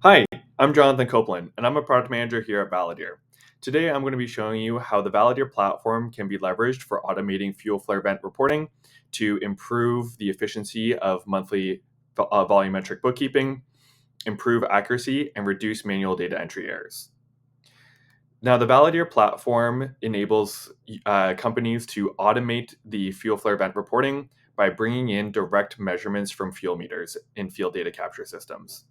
Hi, I'm Jonathan Copeland, and I'm a product manager here at Validere. Today, I'm going to be showing you how the Validere platform can be leveraged for automating fuel flare vent reporting to improve the efficiency of monthly volumetric bookkeeping, improve accuracy, and reduce manual data entry errors. Now, the Validere platform enables companies to automate the fuel flare vent reporting by bringing in direct measurements from fuel meters in field data capture systems.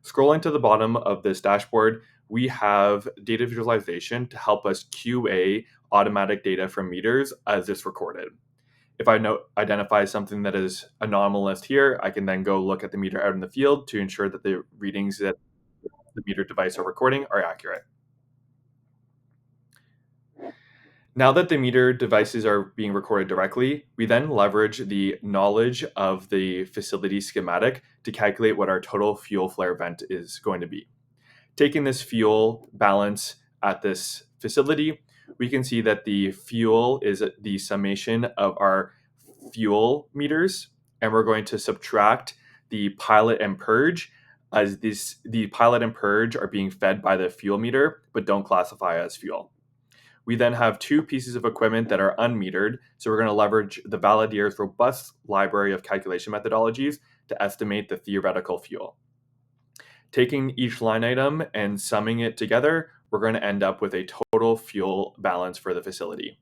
Scrolling to the bottom of this dashboard, we have data visualization to help us QA automatic data from meters as it's recorded. If I identify something that is anomalous here, I can then go look at the meter out in the field to ensure that the readings that the meter device are recording are accurate. Now that the meter devices are being recorded directly, we then leverage the knowledge of the facility schematic to calculate what our total fuel flare event is going to be. Taking this fuel balance at this facility, we can see that the fuel is the summation of our fuel meters, and we're going to subtract the pilot and purge as the pilot and purge are being fed by the fuel meter but don't classify as fuel. We then have two pieces of equipment that are unmetered, so we're going to leverage the Validere's robust library of calculation methodologies to estimate the theoretical fuel. Taking each line item and summing it together, we're going to end up with a total fuel balance for the facility.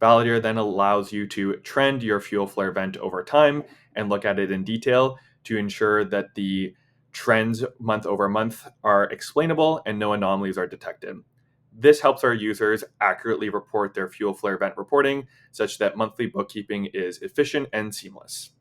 Validere then allows you to trend your fuel flare event over time and look at it in detail to ensure that the trends month over month are explainable and no anomalies are detected. This helps our users accurately report their fuel flare event reporting such that monthly bookkeeping is efficient and seamless.